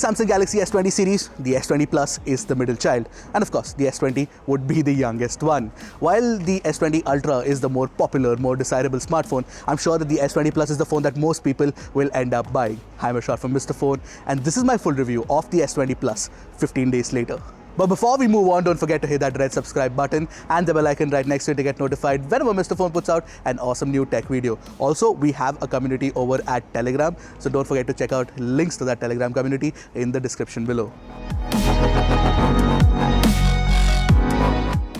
Samsung Galaxy S20 series, the S20 Plus is the middle child, and of course the S20 would be the youngest one. While the S20 Ultra is the more popular, more desirable smartphone, I'm sure that the S20 Plus is the phone that most people will end up buying. I'm Ashar from Mr. Phone, and this is my full review of the S20 Plus 15 days later. But before we move on, don't forget to hit that red subscribe button and the bell icon right next to it to get notified whenever Mr. Phone puts out an awesome new tech video. Also, we have a community over at Telegram, so don't forget to check out links to that Telegram community in the description below.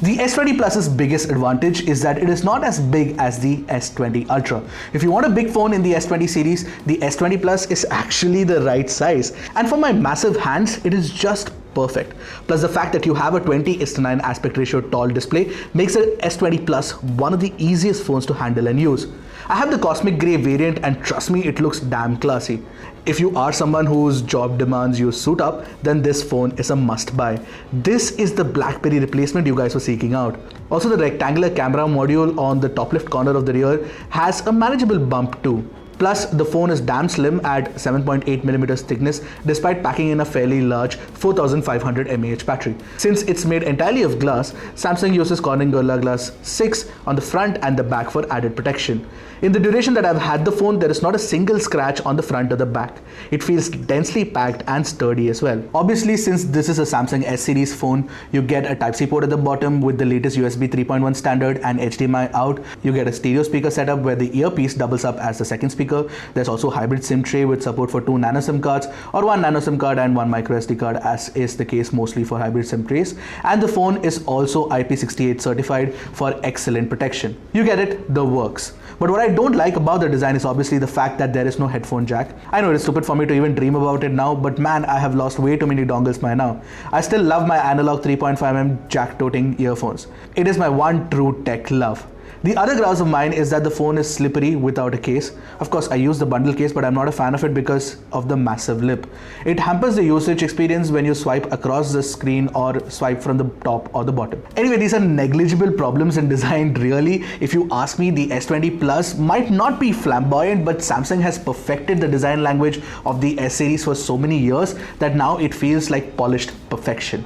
The S20 Plus's biggest advantage is that it is not as big as the S20 Ultra. If you want a big phone in the S20 series, the S20 Plus is actually the right size. And for my massive hands, it is just perfect. Plus the fact that you have a 20:9 aspect ratio tall display makes the S20 Plus one of the easiest phones to handle and use. I have the Cosmic Grey variant and trust me, it looks damn classy. If you are someone whose job demands you suit up, then this phone is a must buy. This is the BlackBerry replacement you guys were seeking out. Also, the rectangular camera module on the top left corner of the rear has a manageable bump too. Plus, the phone is damn slim at 7.8mm thickness despite packing in a fairly large 4500 mAh battery. Since it's made entirely of glass, Samsung uses Corning Gorilla Glass 6 on the front and the back for added protection. In the duration that I've had the phone, there is not a single scratch on the front or the back. It feels densely packed and sturdy as well. Obviously, since this is a Samsung S series phone, you get a Type-C port at the bottom with the latest USB 3.1 standard and HDMI out. You get a stereo speaker setup where the earpiece doubles up as the second speaker. There's also hybrid SIM tray with support for 2 nano SIM cards or 1 nano SIM card and 1 micro SD card, as is the case mostly for hybrid SIM trays. And the phone is also IP68 certified for excellent protection. You get it, the works. But what I don't like about the design is obviously the fact that there is no headphone jack. I know it's stupid for me to even dream about it now, but man, I have lost way too many dongles by now. I still love my analog 3.5mm jack-toting earphones. It is my one true tech love. The other grouse of mine is that the phone is slippery without a case. Of course, I use the bundle case, but I'm not a fan of it because of the massive lip. It hampers the usage experience when you swipe across the screen or swipe from the top or the bottom. Anyway, these are negligible problems in design really. If you ask me, the S20 Plus might not be flamboyant, but Samsung has perfected the design language of the S series for so many years that now it feels like polished perfection.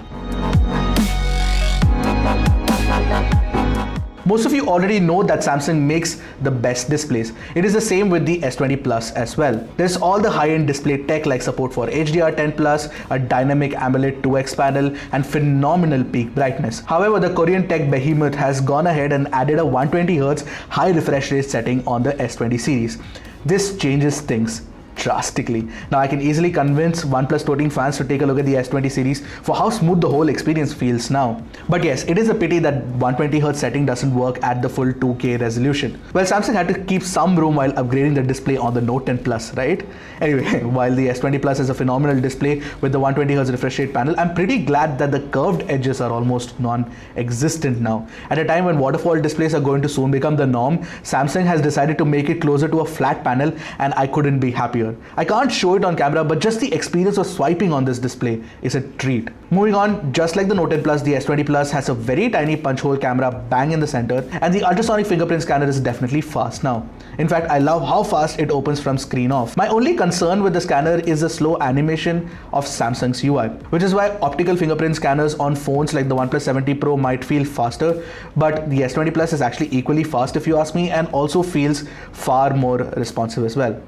Most of you already know that Samsung makes the best displays. It is the same with the S20 Plus as well. There's all the high-end display tech like support for HDR10+, a dynamic AMOLED 2x panel, and phenomenal peak brightness. However, the Korean tech behemoth has gone ahead and added a 120Hz high refresh rate setting on the S20 series. This changes things drastically. Now I can easily convince OnePlus toting fans to take a look at the S20 series for how smooth the whole experience feels now. But yes, it is a pity that 120Hz setting doesn't work at the full 2K resolution. Well, Samsung had to keep some room while upgrading the display on the Note 10 Plus, right? Anyway, while the S20 Plus is a phenomenal display with the 120Hz refresh rate panel, I'm pretty glad that the curved edges are almost non-existent now. At a time when waterfall displays are going to soon become the norm, Samsung has decided to make it closer to a flat panel, and I couldn't be happier. I can't show it on camera, but just the experience of swiping on this display is a treat. Moving on, just like the Note 10 Plus, the S20 Plus has a very tiny punch hole camera bang in the center, and the ultrasonic fingerprint scanner is definitely fast now. In fact, I love how fast it opens from screen off. My only concern with the scanner is the slow animation of Samsung's UI, which is why optical fingerprint scanners on phones like the OnePlus 7T Pro might feel faster, but the S20 Plus is actually equally fast if you ask me, and also feels far more responsive as well.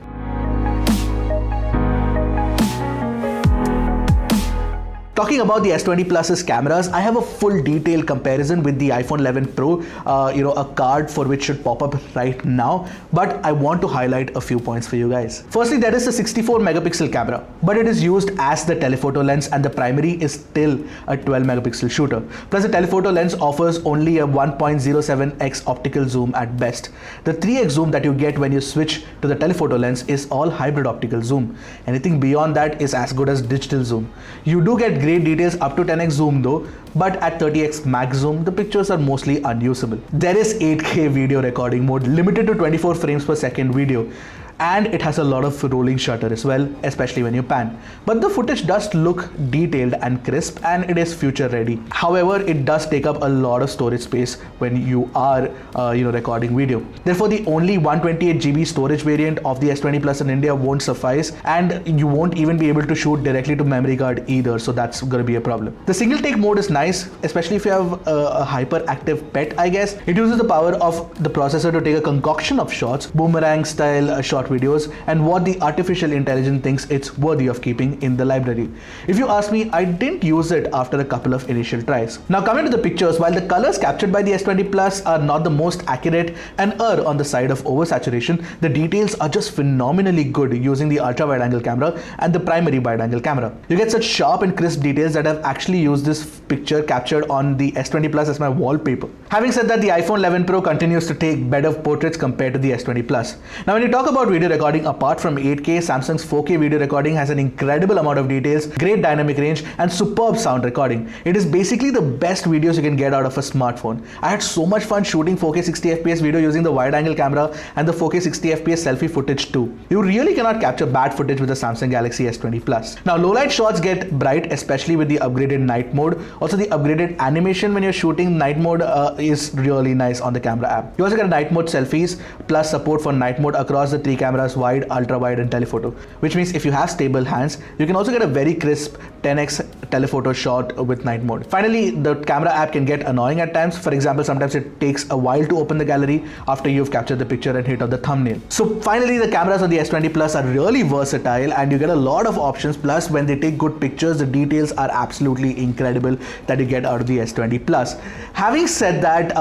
Talking about the S20 Plus's cameras, I have a full detailed comparison with the iPhone 11 Pro, a card for which should pop up right now, but I want to highlight a few points for you guys. Firstly, there is a 64 megapixel camera, but it is used as the telephoto lens and the primary is still a 12 megapixel shooter. Plus the telephoto lens offers only a 1.07x optical zoom at best. The 3x zoom that you get when you switch to the telephoto lens is all hybrid optical zoom. Anything beyond that is as good as digital zoom. You do get great details up to 10x zoom though, but at 30x max zoom, the pictures are mostly unusable. There is 8K video recording mode limited to 24 frames per second video. and it has a lot of rolling shutter as well, especially when you pan. But the footage does look detailed and crisp, and it is future ready. However, it does take up a lot of storage space when you are recording video. Therefore, the only 128 GB storage variant of the S20 Plus in India won't suffice, and you won't even be able to shoot directly to memory card either, so that's going to be a problem. The single take mode is nice, especially if you have a hyperactive pet, I guess. It uses the power of the processor to take a concoction of shots, boomerang style short videos, and what the artificial intelligence thinks it's worthy of keeping in the library. If you ask me, I didn't use it after a couple of initial tries. Now coming to the pictures, while the colors captured by the S20 Plus are not the most accurate and err on the side of oversaturation, the details are just phenomenally good using the ultra wide angle camera and the primary wide angle camera. You get such sharp and crisp details that I've actually used this picture captured on the S20 Plus as my wallpaper. Having said that, the iPhone 11 Pro continues to take better portraits compared to the S20 Plus. Now when you talk about video recording, apart from 8K, Samsung's 4K video recording has an incredible amount of details, great dynamic range, and superb sound recording. It is basically the best videos you can get out of a smartphone. I had so much fun shooting 4K 60fps video using the wide angle camera and the 4K 60fps selfie footage too. You really cannot capture bad footage with the Samsung Galaxy S20 Plus. Now low light shots get bright, especially with the upgraded night mode. Also, the upgraded animation when you're shooting night mode is really nice on the camera app. You also get night mode selfies plus support for night mode across the three cameras: wide, ultra wide, and telephoto, which means if you have stable hands, you can also get a very crisp 10x telephoto shot with night mode. Finally, the camera app can get annoying at times. For example, sometimes it takes a while to open the gallery after you've captured the picture and hit on the thumbnail. So finally, the cameras on the S20 Plus are really versatile and you get a lot of options. Plus, when they take good pictures, the details are absolutely incredible that you get out of the S20 Plus. Having said that,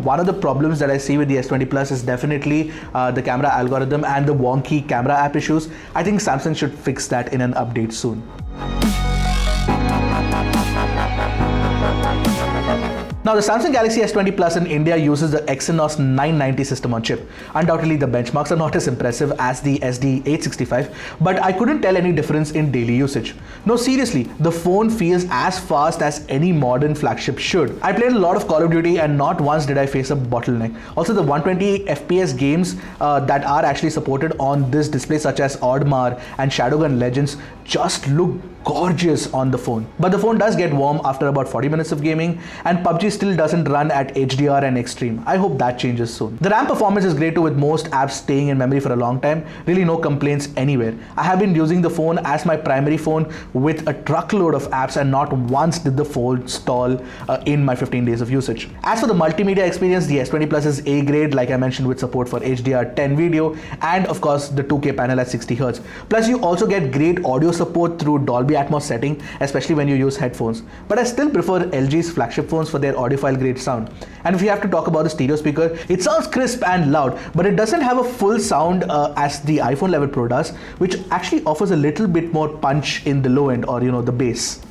one of the problems that I see with the S20 Plus is definitely the camera algorithm and the wonky camera app issues. I think Samsung should fix that in an update soon. Now, the Samsung Galaxy S20 Plus in India uses the Exynos 990 system on chip. Undoubtedly, the benchmarks are not as impressive as the SD865, but I couldn't tell any difference in daily usage. No, seriously, the phone feels as fast as any modern flagship should. I played a lot of Call of Duty and not once did I face a bottleneck. Also, the 120 FPS games that are actually supported on this display, such as Oddmar and Shadowgun Legends, just look gorgeous on the phone. But the phone does get warm after about 40 minutes of gaming, and PUBG still doesn't run at HDR and extreme. I hope that changes soon. The RAM performance is great too, with most apps staying in memory for a long time. Really no complaints anywhere. I have been using the phone as my primary phone with a truckload of apps, and not once did the phone stall in my 15 days of usage. As for the multimedia experience, the S20 Plus is A grade, like I mentioned, with support for HDR10 video and of course the 2K panel at 60Hz. Plus you also get great audio support through Dolby Atmos setting, especially when you use headphones. But I still prefer LG's flagship phones for their audiophile grade sound. And if you have to talk about the stereo speaker, it sounds crisp and loud, but it doesn't have a full sound as the iPhone 11 Pro does, which actually offers a little bit more punch in the low end, or the bass.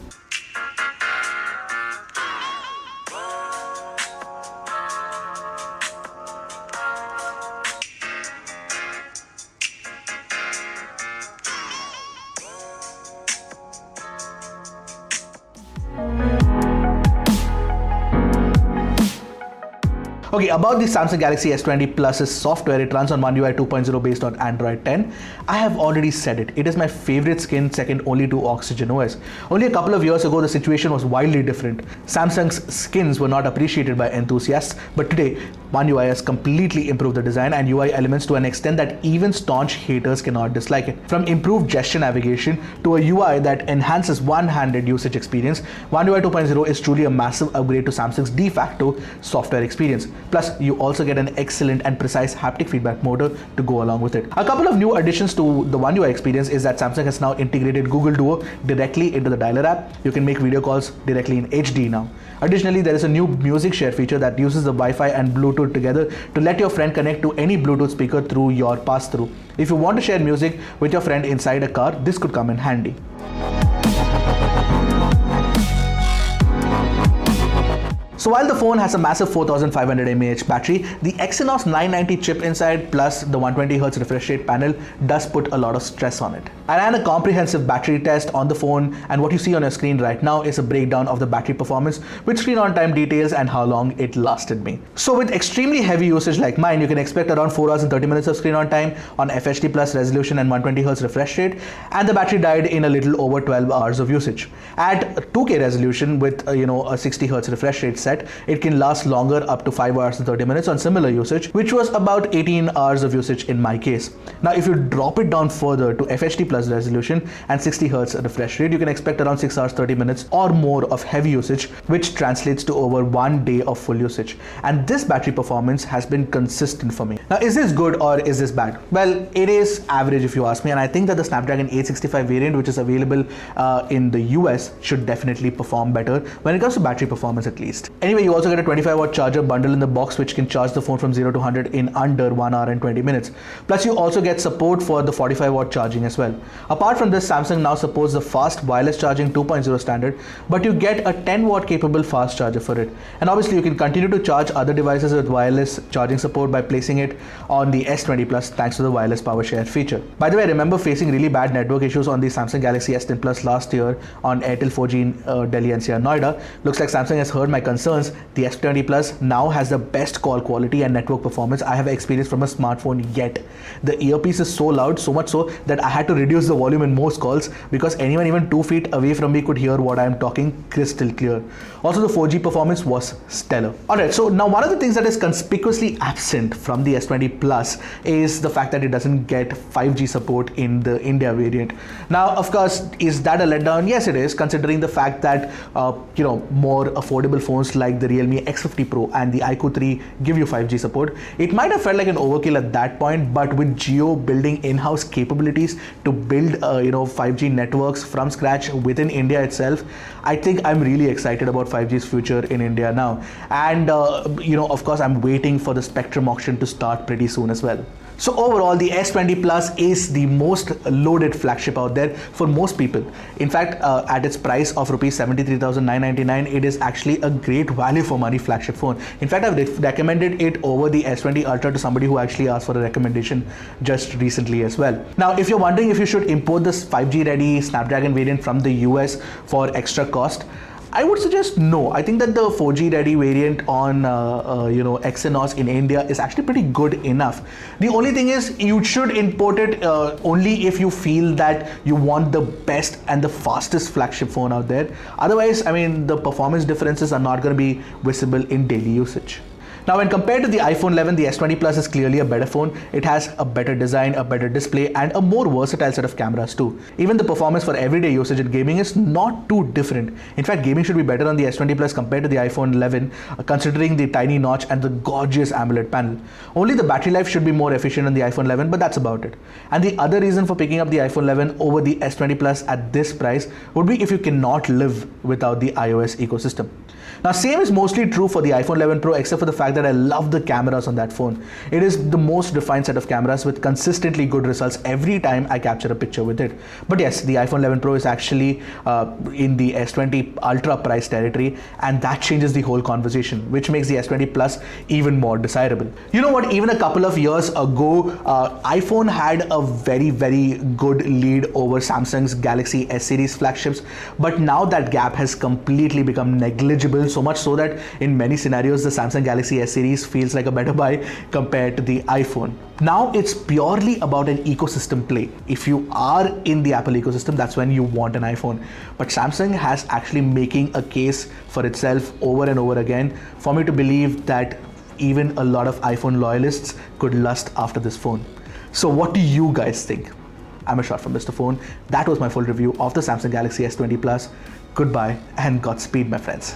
Okay, about the Samsung Galaxy S20 Plus's software, it runs on One UI 2.0 based on Android 10. I have already said it. It is my favorite skin, second only to Oxygen OS. Only a couple of years ago, the situation was wildly different. Samsung's skins were not appreciated by enthusiasts, but today, One UI has completely improved the design and UI elements to an extent that even staunch haters cannot dislike it. From improved gesture navigation to a UI that enhances one-handed usage experience, One UI 2.0 is truly a massive upgrade to Samsung's de facto software experience. Plus, you also get an excellent and precise haptic feedback motor to go along with it. A couple of new additions to the One UI experience is that Samsung has now integrated Google Duo directly into the Dialer app. You can make video calls directly in HD now. Additionally, there is a new music share feature that uses the Wi-Fi and Bluetooth together to let your friend connect to any Bluetooth speaker through your pass-through. If you want to share music with your friend inside a car, this could come in handy. So while the phone has a massive 4500 mAh battery, the Exynos 990 chip inside plus the 120Hz refresh rate panel does put a lot of stress on it. I ran a comprehensive battery test on the phone, and what you see on your screen right now is a breakdown of the battery performance with screen on time details and how long it lasted me. So with extremely heavy usage like mine, you can expect around 4 hours and 30 minutes of screen on time on FHD plus resolution and 120Hz refresh rate, and the battery died in a little over 12 hours of usage. At 2K resolution with a 60Hz refresh rate set, it can last longer, up to 5 hours and 30 minutes on similar usage, which was about 18 hours of usage in my case. Now if you drop it down further to FHD plus resolution and 60Hz refresh rate, you can expect around 6 hours 30 minutes or more of heavy usage, which translates to over 1 day of full usage. And this battery performance has been consistent for me. Now is this good or is this bad? Well, it is average if you ask me, and I think that the Snapdragon 865 variant, which is available in the US, should definitely perform better when it comes to battery performance at least. Anyway, you also get a 25-watt charger bundle in the box, which can charge the phone from 0 to 100 in under 1 hour and 20 minutes. Plus you also get support for the 45-watt charging as well. Apart from this, Samsung now supports the fast wireless charging 2.0 standard, but you get a 10-watt capable fast charger for it. And obviously you can continue to charge other devices with wireless charging support by placing it on the S20 Plus thanks to the wireless power share feature. By the way, I remember facing really bad network issues on the Samsung Galaxy S10 Plus last year on Airtel 4G in Delhi NCR Noida. Looks like Samsung has heard my concerns. The S20 Plus now has the best call quality and network performance I have experienced from a smartphone yet. The earpiece is so loud, so much so that I had to reduce the volume in most calls because anyone even 2 feet away from me could hear what I am talking crystal clear. Also, the 4G performance was stellar. Alright, so now one of the things that is conspicuously absent from the S20 Plus is the fact that it doesn't get 5G support in the India variant. Now, of course, is that a letdown? Yes, it is, considering the fact that more affordable phones like the Realme X50 Pro and the iQOO 3 give you 5G support. It might have felt like an overkill at that point, but with Jio building in-house capabilities to build 5G networks from scratch within India itself, I think I'm really excited about 5G's future in India now. And of course, I'm waiting for the Spectrum auction to start pretty soon as well. So overall, the S20 Plus is the most loaded flagship out there for most people. In fact, at its price of rupees 73,999, it is actually a great value for money flagship phone. In fact, I've recommended it over the S20 Ultra to somebody who actually asked for a recommendation just recently as well. Now, if you're wondering if you should import this 5G ready Snapdragon variant from the US for extra cost, I would suggest no. I think that the 4G ready variant on Exynos in India is actually pretty good enough. The only thing is you should import it only if you feel that you want the best and the fastest flagship phone out there. Otherwise, I mean, the performance differences are not going to be visible in daily usage. Now, when compared to the iPhone 11, the S20 Plus is clearly a better phone. It has a better design, a better display, and a more versatile set of cameras too. Even the performance for everyday usage in gaming is not too different. In fact, gaming should be better on the S20 Plus compared to the iPhone 11, considering the tiny notch and the gorgeous AMOLED panel. Only the battery life should be more efficient on the iPhone 11, but that's about it. And the other reason for picking up the iPhone 11 over the S20 Plus at this price would be if you cannot live without the iOS ecosystem. Now, same is mostly true for the iPhone 11 Pro, except for the fact that I love the cameras on that phone. It is the most refined set of cameras with consistently good results every time I capture a picture with it. But yes, the iPhone 11 Pro is actually in the S20 Ultra price territory, and that changes the whole conversation, which makes the S20 Plus even more desirable. You know what? Even a couple of years ago, iPhone had a very, very good lead over Samsung's Galaxy S series flagships, but now that gap has completely become negligible, so much so that in many scenarios the Samsung Galaxy S series feels like a better buy compared to the iPhone. Now it's purely about an ecosystem play. If you are in the Apple ecosystem, that's when you want an iPhone. But Samsung has actually making a case for itself over and over again for me to believe that even a lot of iPhone loyalists could lust after this phone. So what do you guys think? I'm Ashar from Mr. Phone. That was my full review of the Samsung Galaxy S20 Plus. Goodbye and Godspeed, my friends.